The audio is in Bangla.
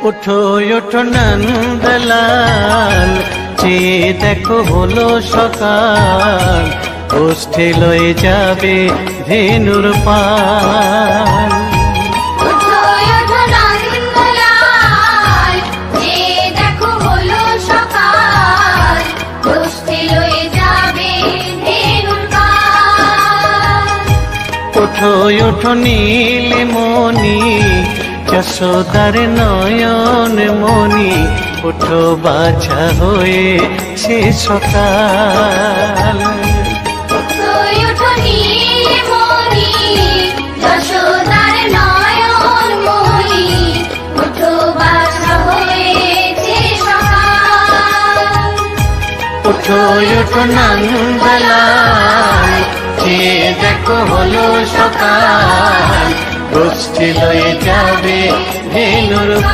ওঠো ওঠো নন্দলাল, চেয়ে দেখো হলো সকাল, গোষ্ঠী লয়ে যাবে ধেনুর পাল। ওঠো ওঠো নন্দলাল, চেয়ে দেখো হলো সকাল, গোষ্ঠী লয়ে যাবে ধেনুর পাল। ওঠো ওঠো নীলমণি, যশোদার নয়ন মণি, ওঠো বাছা হয়েছে সকাল। ওঠো ওঠো নীলমণি, যশোদার নয়ন মণি, ওঠো বাছা হয়েছে সকাল। ওঠো ওঠো নন্দলাল, চেয়ে দেখো হলো সকাল, গোষ্ঠী লয়ে যাবে ধেনুর পাল।